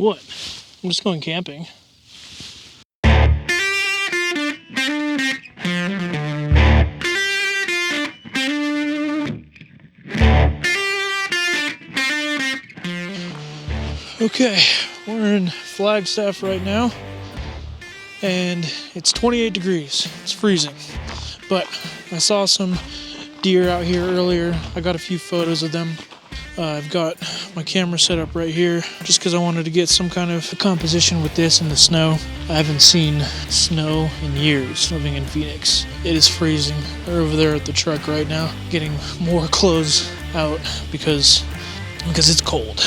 What? I'm just going camping. Okay, we're in Flagstaff right now, and it's 28 degrees. It's freezing, but I saw some deer out here earlier. I got a few photos of them. I've got my camera set up right here just because I wanted to get some kind of composition with this in the snow. I haven't seen snow in years living in Phoenix. It is freezing. They're over there at the truck right now getting more clothes out because it's cold.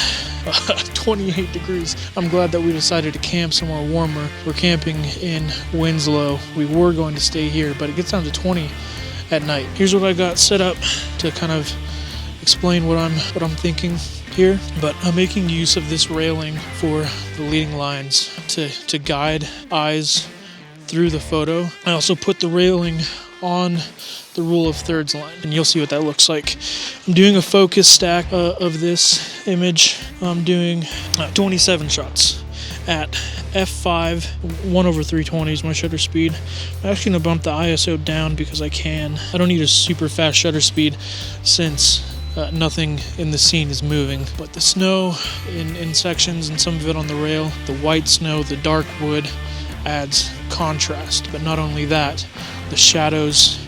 28 degrees. I'm glad that we decided to camp somewhere warmer. We're camping in Winslow. We were going to stay here, but it gets down to 20 at night. Here's what I got set up to kind of explain what I'm thinking here. But I'm making use of this railing for the leading lines to guide eyes through the photo. I also put the railing on the rule of thirds line, and you'll see what that looks like. I'm doing a focus stack of this image. I'm doing 27 shots at f5, 1/320 is my shutter speed. I'm actually gonna bump the ISO down because I can. I don't need a super fast shutter speed since nothing in the scene is moving, but the snow in sections and some of it on the rail, the white snow, the dark wood adds contrast. But not only that, the shadows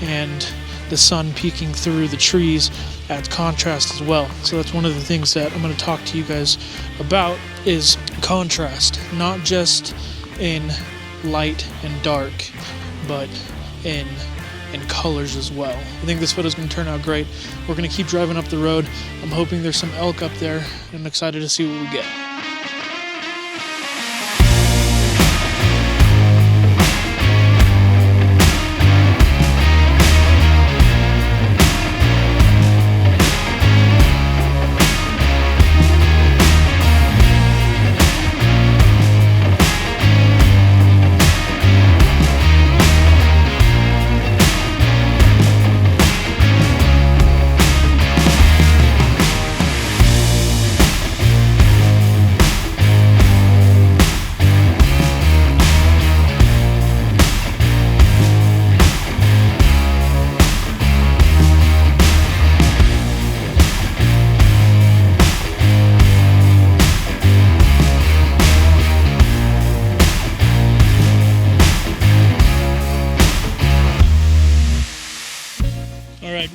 and the sun peeking through the trees adds contrast as well. So that's one of the things that I'm going to talk to you guys about is contrast, not just in light and dark, but in colors as well. I think this photo's going to turn out great. We're going to keep driving up the road. I'm hoping there's some elk up there, and I'm excited to see what we get.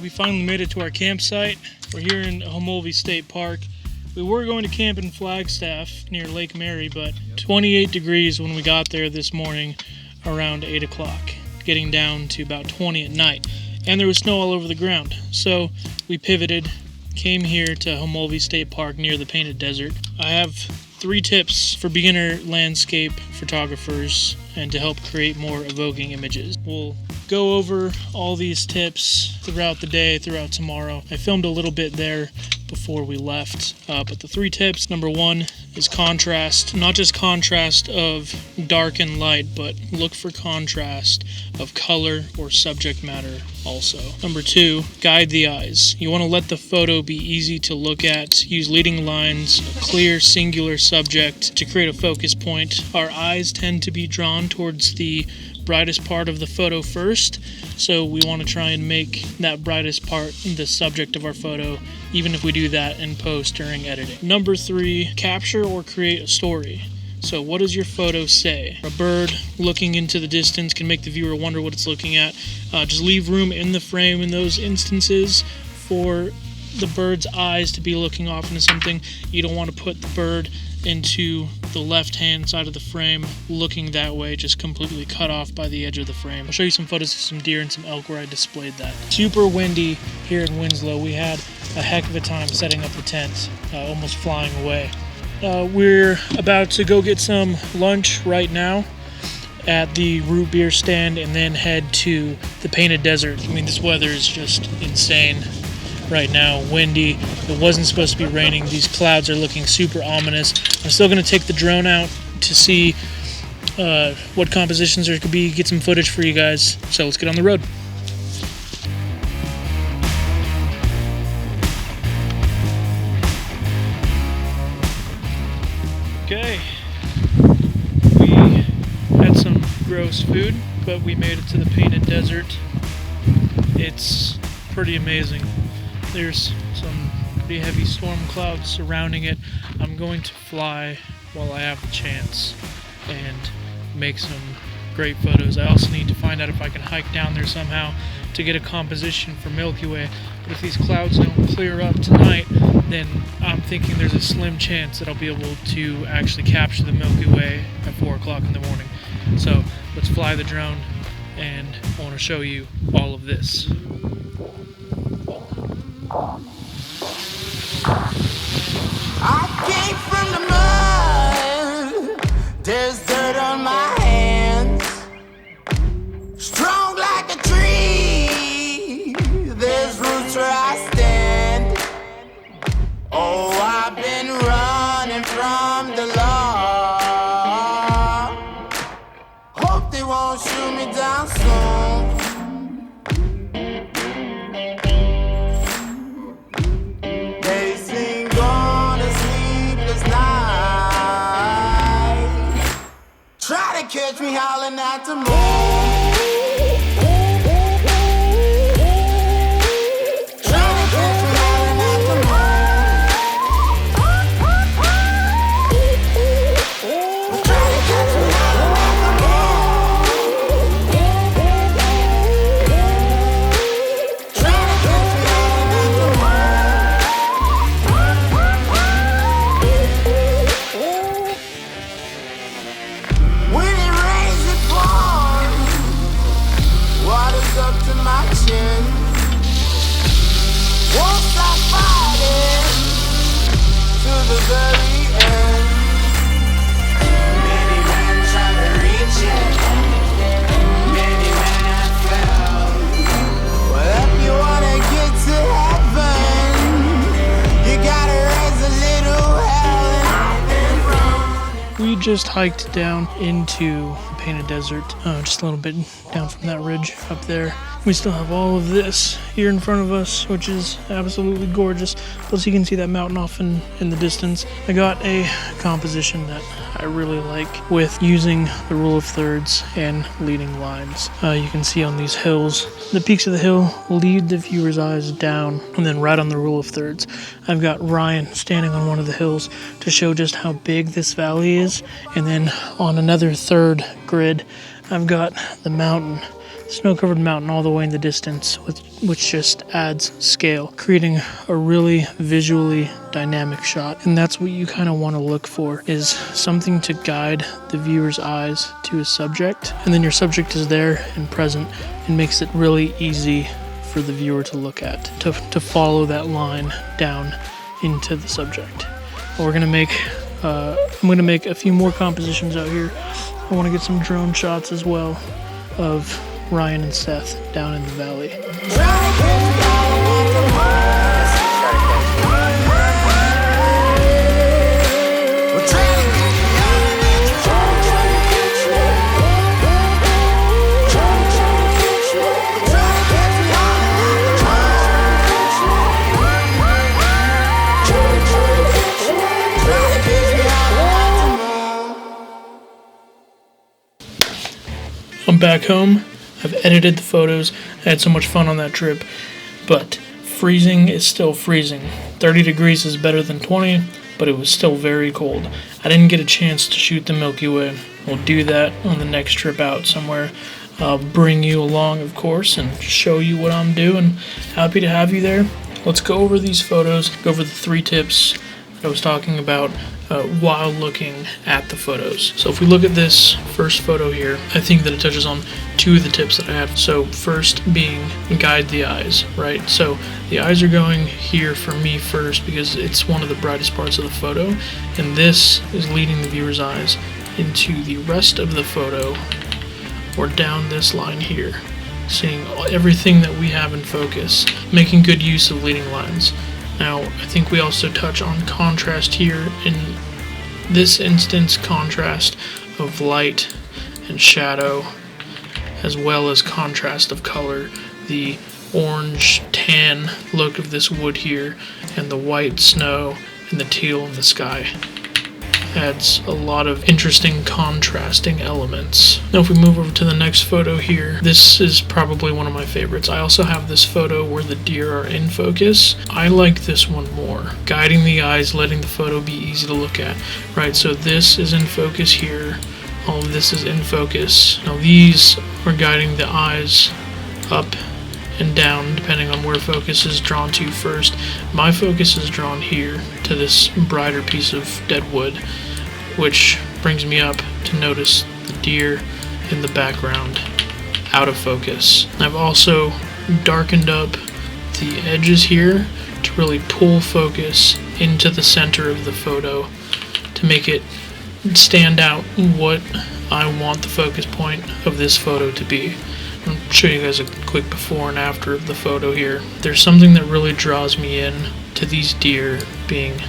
We finally made it to our campsite. We're here in Homolvi State Park. We were going to camp in Flagstaff near Lake Mary, but 28 degrees when we got there this morning around 8 o'clock, getting down to about 20 at night. And there was snow all over the ground. So we pivoted, came here to Homolvi State Park near the Painted Desert. I have 3 tips for beginner landscape photographers and to help create more evoking images. We'll go over all these tips throughout the day, throughout tomorrow. I filmed a little bit there before we left, but the 3 tips, number 1 is contrast. Not just contrast of dark and light, but look for contrast of color or subject matter also. Number 2, guide the eyes. You want to let the photo be easy to look at. Use leading lines, a clear singular subject to create a focus point. Our eyes tend to be drawn towards the brightest part of the photo first, so we want to try and make that brightest part the subject of our photo, even if we do that in post during editing. Number 3, capture or create a story. So what does your photo say? A bird looking into the distance can make the viewer wonder what it's looking at. Just leave room in the frame in those instances for the bird's eyes to be looking off into something. You don't want to put the bird into the left-hand side of the frame looking that way, just completely cut off by the edge of the frame. I'll show you some photos of some deer and some elk where I displayed that. Super windy here in Winslow. We had a heck of a time setting up the tent, almost flying away. We're about to go get some lunch right now at the root beer stand and then head to the Painted Desert. I mean, this weather is just insane right now. Windy. It wasn't supposed to be raining. These clouds are looking super ominous. I'm still going to take the drone out to see what compositions there could be, get some footage for you guys. So let's get on the road. Okay, gross food, but we made it to the Painted Desert. It's pretty amazing. There's some pretty heavy storm clouds surrounding it. I'm going to fly while I have the chance and make some great photos. I also need to find out if I can hike down there somehow to get a composition for Milky Way. But if these clouds don't clear up tonight, then I'm thinking there's a slim chance that I'll be able to actually capture the Milky Way at 4 o'clock in the morning. So let's fly the drone, and I want to show you all of this. I came from the mud, there's dirt on my hands. Strong like a tree, there's roots where I stand. Oh, I've been running from the law. Hope they won't shoot me down soon. They sing on a sleepless night. Try to catch me howling at the moon. We just hiked down into the Painted Desert, just a little bit down from that ridge up there. We still have all of this here in front of us, which is absolutely gorgeous. Plus you can see that mountain off in the distance. I got a composition that I really like with using the rule of thirds and leading lines. You can see on these hills, the peaks of the hill lead the viewer's eyes down, and then right on the rule of thirds, I've got Ryan standing on one of the hills to show just how big this valley is, and then on another third grid, I've got the mountain, snow-covered mountain all the way in the distance, which just adds scale, creating a really visually dynamic shot. And that's what you kind of want to look for, is something to guide the viewer's eyes to a subject, and then your subject is there and present and makes it really easy for the viewer to look at, to follow that line down into the subject. We're gonna make I'm gonna make a few more compositions out here. I want to get some drone shots as well of Ryan and Seth down in the valley. I'm back home. I've edited the photos. I had so much fun on that trip, but freezing is still freezing. 30 degrees is better than 20, but it was still very cold. I didn't get a chance to shoot the Milky Way. We'll do that on the next trip out somewhere. I'll bring you along, of course, and show you what I'm doing. Happy to have you there. Let's go over these photos, go over the 3 tips that I was talking about while looking at the photos. So if we look at this first photo here, I think that it touches on 2 of the tips that I have. So first being guide the eyes, right? So the eyes are going here for me first because it's one of the brightest parts of the photo, and this is leading the viewer's eyes into the rest of the photo, or down this line here, seeing everything that we have in focus, making good use of leading lines. Now, I think we also touch on contrast here. In this instance, contrast of light and shadow, as well as contrast of color. The orange tan look of this wood here, and the white snow and the teal in the sky. adds a lot of interesting contrasting elements. Now if we move over to the next photo here, this is probably one of my favorites. I also have this photo where the deer are in focus. I like this one more. Guiding the eyes, letting the photo be easy to look at. Right, so this is in focus here. All of this is in focus. Now these are guiding the eyes up and down depending on where focus is drawn to first. My focus is drawn here to this brighter piece of dead wood, which brings me up to notice the deer in the background out of focus. I've also darkened up the edges here to really pull focus into the center of the photo to make it stand out what I want the focus point of this photo to be. I'll show you guys a quick before and after of the photo here. There's something that really draws me in to these deer being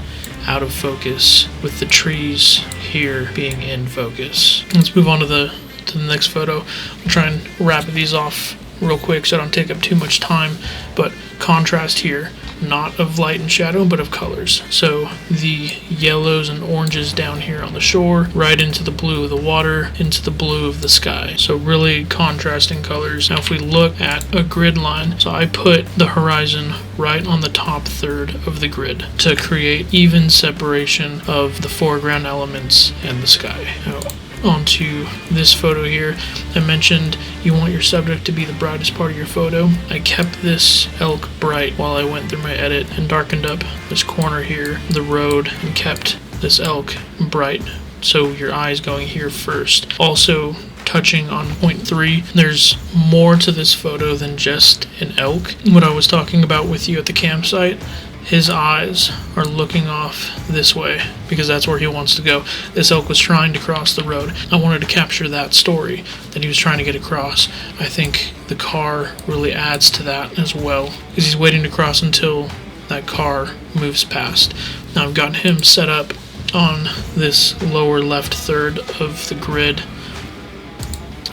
out of focus with the trees here being in focus. Let's move on to the next photo. I'll try and wrap these off real quick so I don't take up too much time, but contrast here, not of light and shadow but of colors. So the yellows and oranges down here on the shore, right into the blue of the water, into the blue of the sky. So really contrasting colors. Now if we look at a grid line, so I put the horizon right on the top third of the grid to create even separation of the foreground elements and the sky. Now, onto this photo here, I mentioned you want your subject to be the brightest part of your photo. I kept this elk bright while I went through my edit and darkened up this corner here, the road, and kept this elk bright. So your eye's going here first. Also touching on point 3, there's more to this photo than just an elk. What I was talking about with you at the campsite, his eyes are looking off this way because that's where he wants to go. This elk was trying to cross the road. I wanted to capture that story that he was trying to get across. I think the car really adds to that as well because he's waiting to cross until that car moves past. Now I've got him set up on this lower left third of the grid,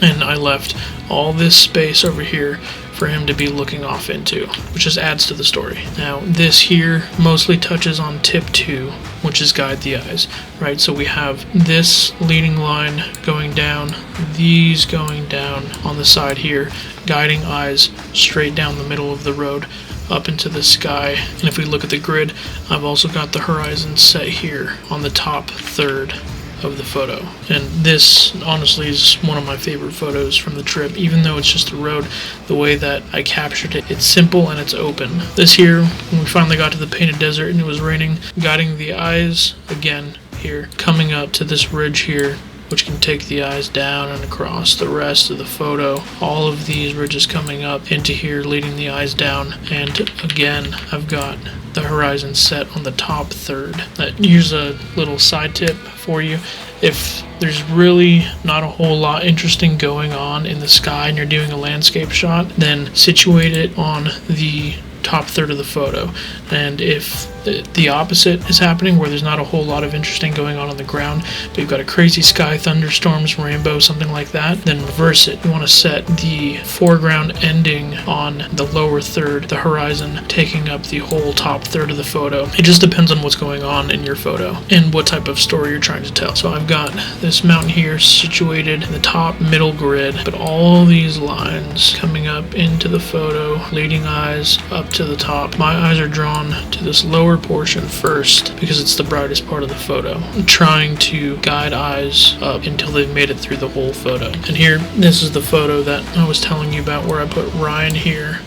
and I left all this space over here for him to be looking off into, which just adds to the story. Now this here mostly touches on tip 2, which is guide the eyes, right? So we have this leading line going down, these going down on the side here, guiding eyes straight down the middle of the road up into the sky. And if we look at the grid, I've also got the horizon set here on the top third of the photo. And this honestly is one of my favorite photos from the trip, even though it's just a road. The way that I captured it, it's simple and it's open. This here, when we finally got to the painted desert and it was raining, guiding the eyes again here, coming up to this ridge here, which can take the eyes down and across the rest of the photo. All of these ridges coming up into here, leading the eyes down. And again, I've got the horizon set on the top third. Here's a little side tip for you. If there's really not a whole lot interesting going on in the sky and you're doing a landscape shot, then situate it on the top third of the photo. And if the opposite is happening, where there's not a whole lot of interesting going on the ground, but you've got a crazy sky, thunderstorms, rainbow, something like that, then reverse it. You want to set the foreground ending on the lower third, the horizon taking up the whole top third of the photo. It just depends on what's going on in your photo and what type of story you're trying to tell. So I've got this mountain here situated in the top middle grid, but all these lines coming up into the photo, leading eyes up to the top. My eyes are drawn to this lower portion first because it's the brightest part of the photo. I'm trying to guide eyes up until they've made it through the whole photo. And here, this is the photo that I was telling you about, where I put Ryan here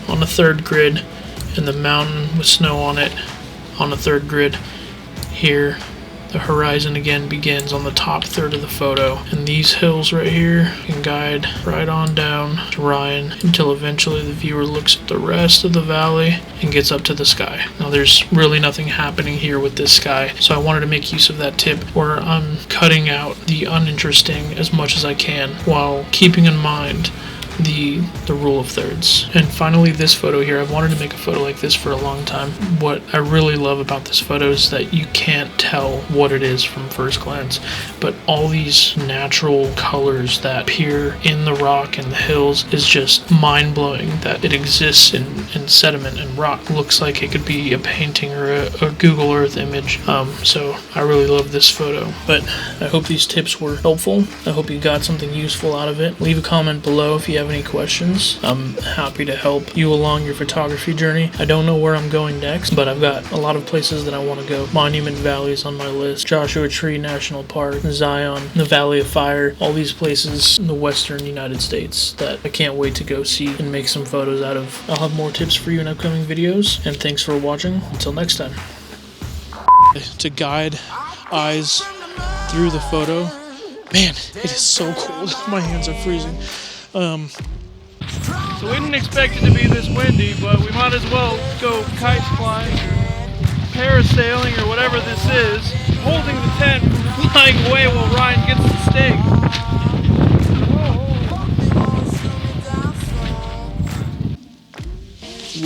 on the third grid and the mountain with snow on it on the third grid. Here, the horizon again begins on the top third of the photo, and these hills right here can guide right on down to Ryan until eventually the viewer looks at the rest of the valley and gets up to the sky. Now there's really nothing happening here with this sky, so I wanted to make use of that tip where I'm cutting out the uninteresting as much as I can while keeping in mind the rule of thirds. And finally, this photo here. I've wanted to make a photo like this for a long time. What I really love about this photo is that you can't tell what it is from first glance, but all these natural colors that appear in the rock and the hills is just mind-blowing. That it exists in sediment and rock. Looks like it could be a painting or a Google Earth image. So I really love this photo. But I hope these tips were helpful. I hope you got something useful out of it. Leave a comment below if you have any questions. I'm happy to help you along your photography journey. I don't know where I'm going next, but I've got a lot of places that I want to go. Monument Valley's on my list. Joshua Tree National Park, Zion, the Valley of Fire, all these places in the western United States that I can't wait to go see and make some photos out of. I'll have more tips for you in upcoming videos, and thanks for watching. Until next time. To guide eyes through the photo. Man, it is so cold. My hands are freezing. So we didn't expect it to be this windy, but we might as well go kite flying or parasailing or whatever this is, holding the tent from flying away while Ryan gets the steak.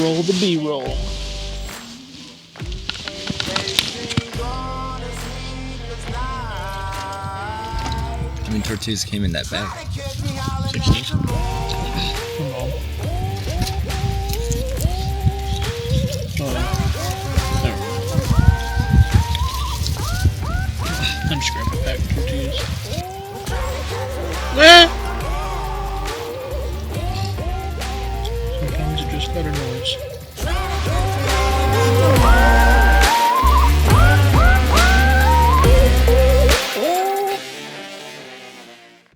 Roll the B-roll. How many tortillas came in that bag? 16. I'm just grabbing a pack of tortillas. Sometimes it just got a noise.